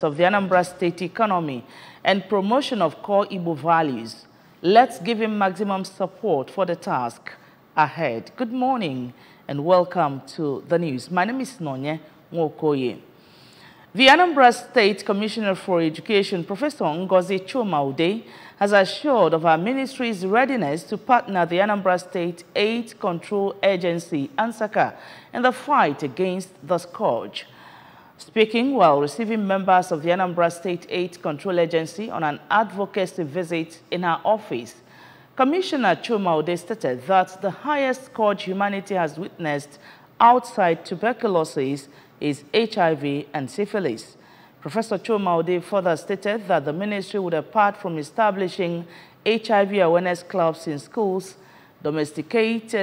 of the Anambra State economy and promotion of core Igbo values. Let's give him maximum support for the task ahead. Good morning and welcome to the news. My name is Nonye Nwokoye. The Anambra State Commissioner for Education, Professor Ngozi Chuma-Ude, has assured of our ministry's readiness to partner the Anambra State AIDS Control Agency, ANSACA, in the fight against the scourge. Speaking while receiving members of the Anambra State AIDS Control Agency on an advocacy visit in her office, Commissioner Chuma-Ude stated that the highest scourge humanity has witnessed outside tuberculosis is HIV and syphilis. Professor Chuma-Ude further stated that the ministry would, apart from establishing HIV awareness clubs in schools, domesticate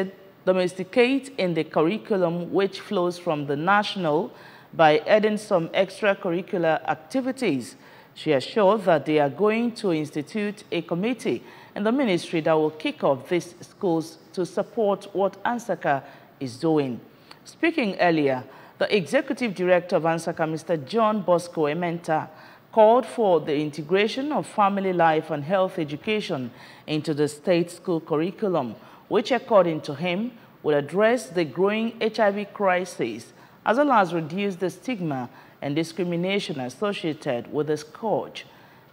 in the curriculum which flows from the national by adding some extracurricular activities. She assured that they are going to institute a committee in the ministry that will kick off these schools to support what ANSACA is doing. Speaking earlier, the Executive Director of ANSACA, Mr. John Bosco Ementa, called for the integration of family life and health education into the state school curriculum, which, according to him, will address the growing HIV crisis, as well as reduce the stigma and discrimination associated with the scourge.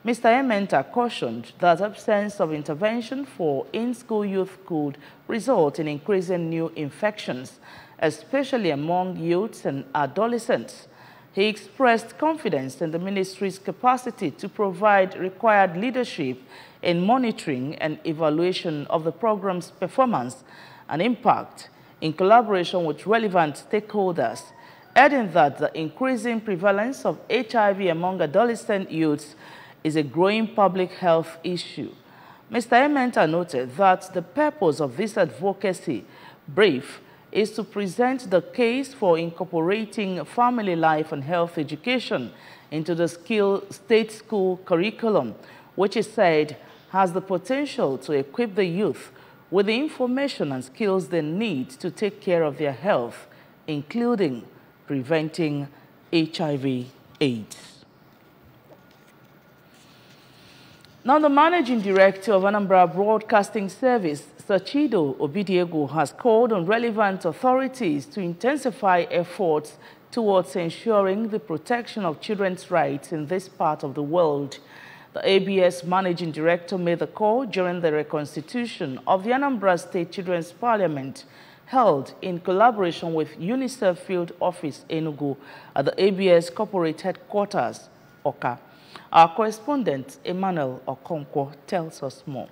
Mr. Ementa cautioned that absence of intervention for in-school youth could result in increasing new infections, especially among youths and adolescents. He expressed confidence in the ministry's capacity to provide required leadership in monitoring and evaluation of the program's performance and impact in collaboration with relevant stakeholders, adding that the increasing prevalence of HIV among adolescent youths is a growing public health issue. Mr. Ementa noted that the purpose of this advocacy brief is to present the case for incorporating family life and health education into the state school curriculum, which is said has the potential to equip the youth with the information and skills they need to take care of their health, including preventing HIV/AIDS. Now, the Managing Director of Anambra Broadcasting Service, Sachido Obidiego, has called on relevant authorities to intensify efforts towards ensuring the protection of children's rights in this part of the world. The ABS Managing Director made the call during the reconstitution of the Anambra State Children's Parliament, held in collaboration with UNICEF Field Office Enugu at the ABS Corporate Headquarters, Oka. Our correspondent, Emmanuel Okonkwo, tells us more.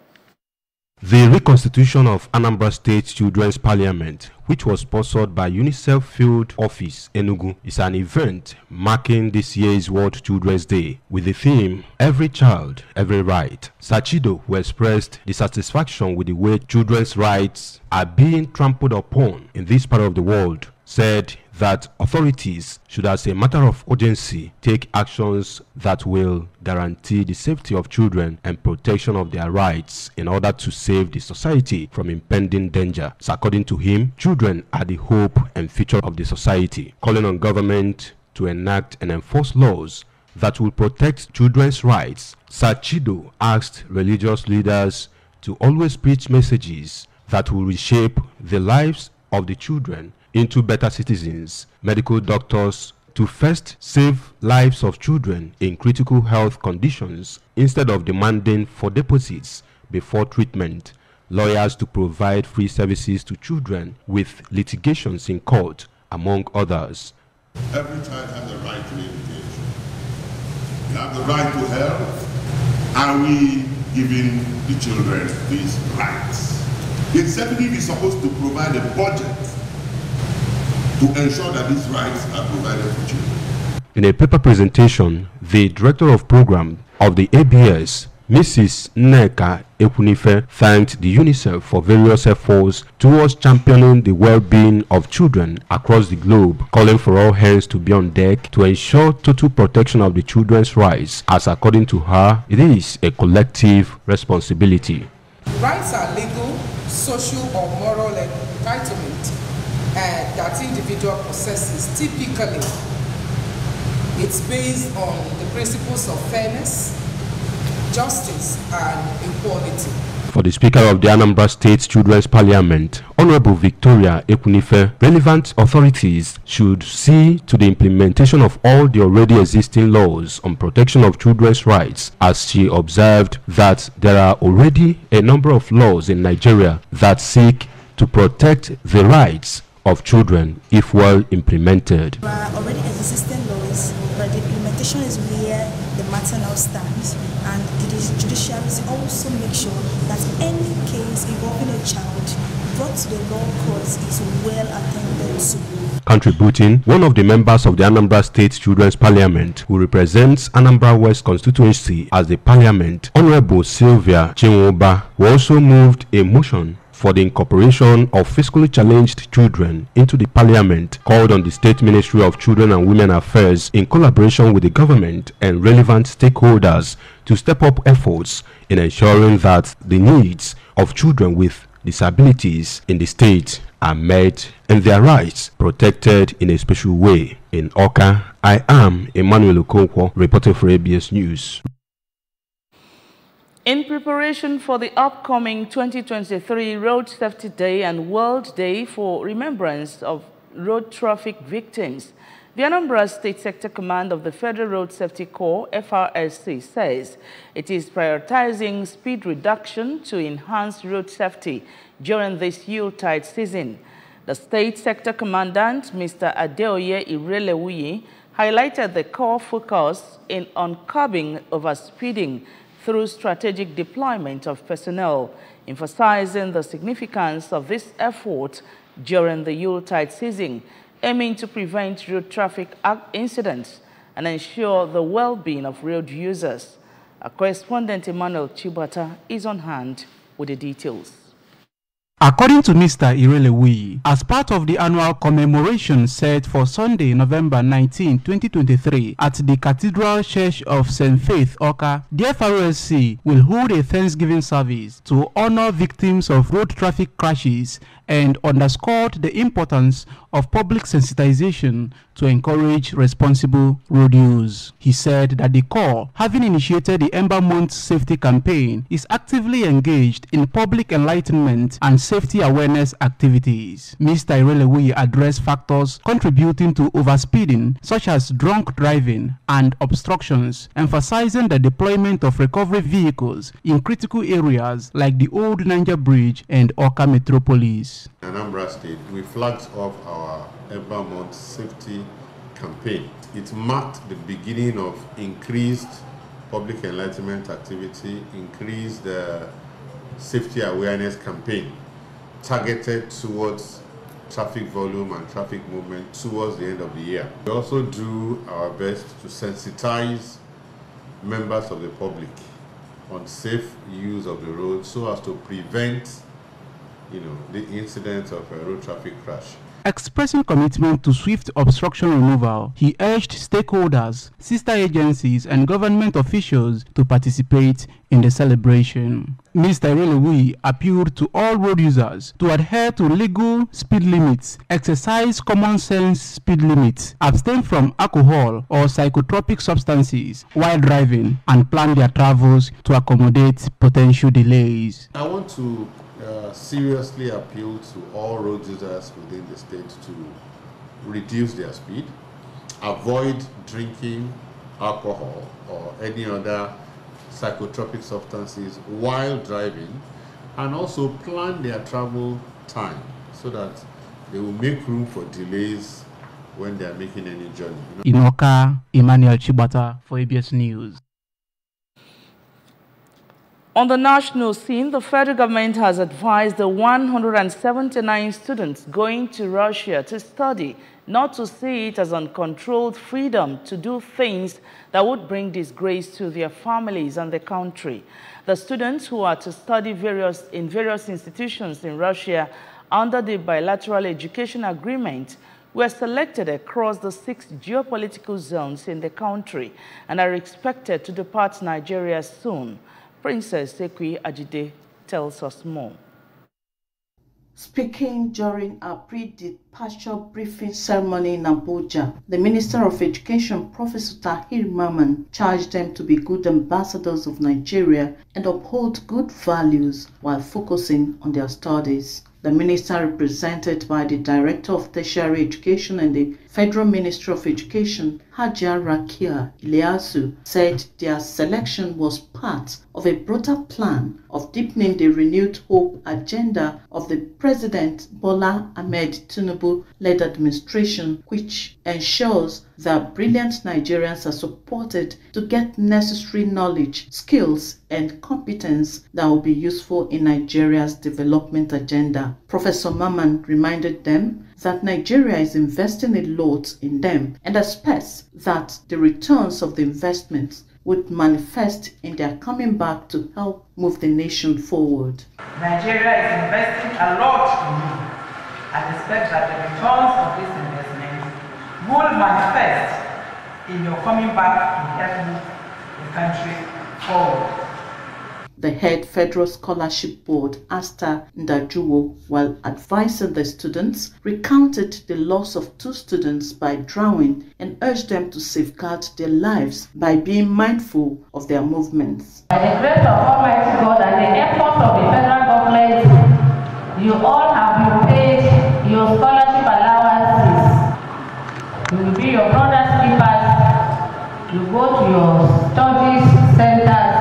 The reconstitution of Anambra State Children's Parliament, which was sponsored by UNICEF Field Office Enugu, is an event marking this year's World Children's Day with the theme, Every Child, Every Right. Sachido, who expressed dissatisfaction with the way children's rights are being trampled upon in this part of the world, said that authorities should, as a matter of urgency, take actions that will guarantee the safety of children and protection of their rights in order to save the society from impending danger. So according to him, children are the hope and future of the society, calling on government to enact and enforce laws that will protect children's rights. Sachido asked religious leaders to always preach messages that will reshape the lives of the children into better citizens, medical doctors to first save lives of children in critical health conditions instead of demanding for deposits before treatment, lawyers to provide free services to children with litigations in court, among others. Every child has a right to education. You have the right to health. Are we giving the children these rights? The executive is supposed to provide a budget to ensure that these rights are provided for children. In a paper presentation, the Director of Program of the ABS, Mrs. Nneka Ekwunife, thanked the UNICEF for various efforts towards championing the well-being of children across the globe, calling for all hands to be on deck to ensure total protection of the children's rights, as according to her, it is a collective responsibility. Rights are legal, social or moral entitlement that individual possesses typically It's based on the principles of fairness, justice, and equality. For the Speaker of the Anambra State Children's Parliament, Honorable Victoria Ekunife, relevant authorities should see to the implementation of all the already existing laws on protection of children's rights, as she observed that there are already a number of laws in Nigeria that seek to protect the rights of children if well implemented. There are already existing laws, but the implementation is where the matter now stands, and the judiciary also make sure that any case involving a child brought to the law courts is well attended to. Contributing, one of the members of the Anambra State Children's Parliament who represents Anambra West constituency as the Parliament, Honorable Sylvia Chinwoba, who also moved a motion for the incorporation of physically challenged children into the Parliament, called on the State Ministry of Children and Women Affairs in collaboration with the government and relevant stakeholders to step up efforts in ensuring that the needs of children with disabilities in the state are met and their rights protected in a special way. In Awka, I am Emmanuel Okonkwo, reporting for ABS News. In preparation for the upcoming 2023 Road Safety Day and World Day for Remembrance of Road Traffic Victims, the Anambra State Sector Command of the Federal Road Safety Corps, FRSC, says it is prioritizing speed reduction to enhance road safety during this Yuletide season. The State Sector Commandant, Mr. Adeoye Irelewuyi, highlighted the Corps focus on curbing overspeeding through strategic deployment of personnel, emphasizing the significance of this effort during the Yuletide season, aiming to prevent road traffic incidents and ensure the well-being of road users. Our correspondent Emmanuel Chibata is on hand with the details. According to Mr. Irelewuyi, as part of the annual commemoration set for Sunday, November 19, 2023 at the Cathedral Church of St. Faith, Awka, the FRSC will hold a Thanksgiving service to honor victims of road traffic crashes and underscored the importance of public sensitization to encourage responsible road use. He said that the Corps, having initiated the Ember Month Safety Campaign, is actively engaged in public enlightenment and safety awareness activities. Mr. Irelewuyi addressed factors contributing to overspeeding, such as drunk driving and obstructions, emphasizing the deployment of recovery vehicles in critical areas like the Old Niger Bridge and Awka Metropolis. In Anambra State, we flagged off our Ember Month Safety Campaign. It marked the beginning of increased public enlightenment activity, increased safety awareness campaign targeted towards traffic volume and traffic movement towards the end of the year. We also do our best to sensitize members of the public on safe use of the road so as to prevent the incident of a road traffic crash. Expressing commitment to swift obstruction removal, he urged stakeholders, sister agencies, and government officials to participate in the celebration. Mr. Irelewuyi appealed to all road users to adhere to legal speed limits, exercise common sense speed limits, abstain from alcohol or psychotropic substances while driving, and plan their travels to accommodate potential delays. I want to seriously appeal to all road users within the state to reduce their speed, avoid drinking alcohol or any other psychotropic substances while driving, and also plan their travel time so that they will make room for delays when they are making any journey. In Awka, Emmanuel Chibata for ABS News. On the national scene, the federal government has advised the 179 students going to Russia to study not to see it as uncontrolled freedom to do things that would bring disgrace to their families and the country. The students who are to study in various institutions in Russia under the bilateral education agreement were selected across the 6 geopolitical zones in the country and are expected to depart Nigeria soon. Princess Sekui Ajide tells us more. Speaking during a pre-departure briefing ceremony in Abuja, the Minister of Education, Professor Tahir Mamman, charged them to be good ambassadors of Nigeria and uphold good values while focusing on their studies. The minister, represented by the Director of Tertiary Education and the Federal Ministry of Education, Hajia Rakia Ilyasu, said their selection was part of a broader plan of deepening the renewed hope agenda of the President Bola Ahmed Tinubu-led administration, which ensures that brilliant Nigerians are supported to get necessary knowledge, skills, and competence that will be useful in Nigeria's development agenda. Professor Mamman reminded them that Nigeria is investing a lot in them and expects that the returns of the investments would manifest in their coming back to help move the nation forward. Nigeria is investing a lot in you and expect that the returns of this investment will manifest in your coming back to help move the country forward. The head Federal Scholarship Board, Asta Ndajuwo, while advising the students, recounted the loss of 2 students by drowning and urged them to safeguard their lives by being mindful of their movements. By the grace of Almighty God and the efforts of the federal government, you all have been paid your scholarship allowances. You will be your brother's keepers. You go to your studies centers.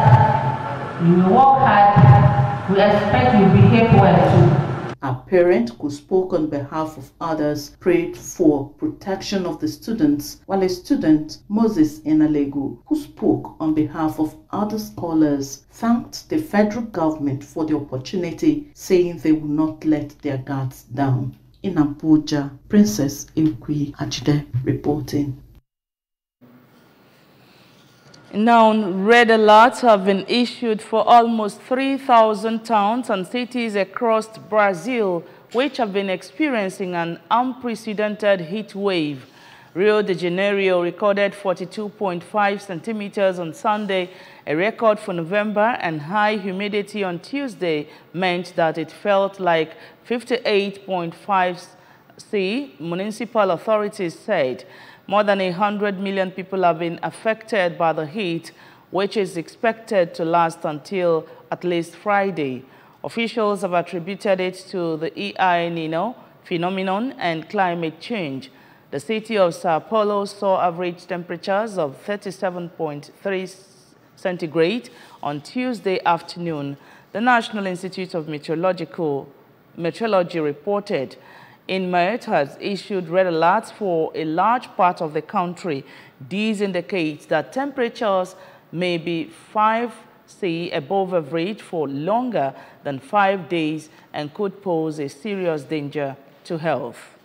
You will work hard. We expect you behave well too. A parent who spoke on behalf of others prayed for protection of the students, while a student, Moses Enalegu, who spoke on behalf of other scholars, thanked the federal government for the opportunity, saying they will not let their guards down. In Abuja, Princess Ikwi Ajide reporting. Now, red alerts have been issued for almost 3,000 towns and cities across Brazil, which have been experiencing an unprecedented heat wave. Rio de Janeiro recorded 42.5 centimeters on Sunday, a record for November, and high humidity on Tuesday meant that it felt like 58.5 C, municipal authorities said. More than 100 million people have been affected by the heat, which is expected to last until at least Friday. Officials have attributed it to the El Nino phenomenon and climate change. The city of Sao Paulo saw average temperatures of 37.3 centigrade on Tuesday afternoon. The National Institute of Meteorology reported INMET has issued red alerts for a large part of the country. These indicate that temperatures may be 5 C above average for longer than 5 days and could pose a serious danger to health.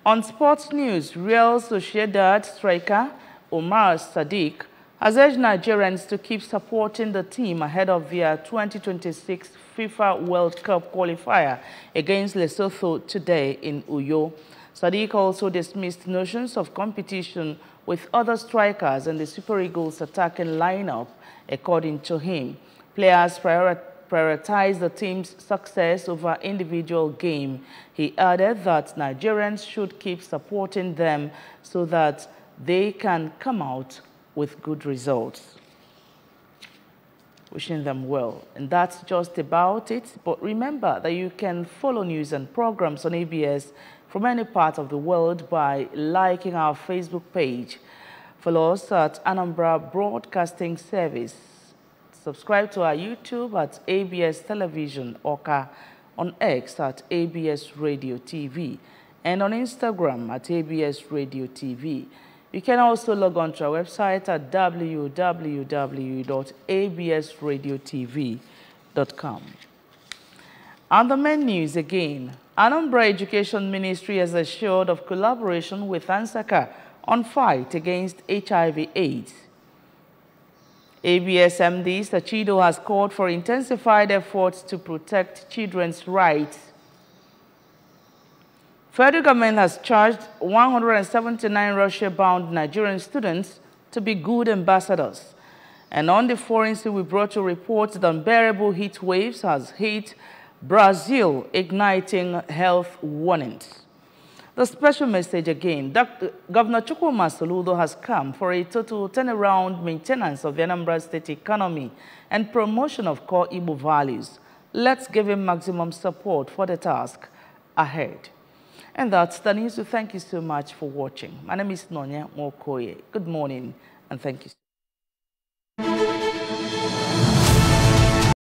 On sports news, Real Sociedad striker Omar Sadiq has urged Nigerians to keep supporting the team ahead of their 2026 FIFA World Cup qualifier against Lesotho today in Uyo. Sadiq also dismissed notions of competition with other strikers in the Super Eagles attacking lineup. According to him, players prioritize the team's success over individual game. He added that Nigerians should keep supporting them so that they can come out with good results. Wishing them well. And that's just about it. But remember that you can follow news and programs on ABS from any part of the world by liking our Facebook page. Follow us at Anambra Broadcasting Service. Subscribe to our YouTube at ABS Television Oka, on X at ABS Radio TV, and on Instagram at ABS Radio TV. You can also log on to our website at www.absradiotv.com. On the main news again, Anambra Education Ministry has assured of collaboration with Ansaka on fight against HIV/AIDS. ABS MD Sachido has called for intensified efforts to protect children's rights. Federal government has charged 179 Russia-bound Nigerian students to be good ambassadors. And on the foreign scene, we brought you reports that unbearable heat waves has hit Brazil, igniting health warnings. The special message again, Governor Chukwuma Soludo has come for a total turnaround maintenance of the Anambra State economy and promotion of core Igbo values. Let's give him maximum support for the task ahead. And that's the news. So thank you so much for watching. My name is Nonya Mokoye. Good morning and thank you.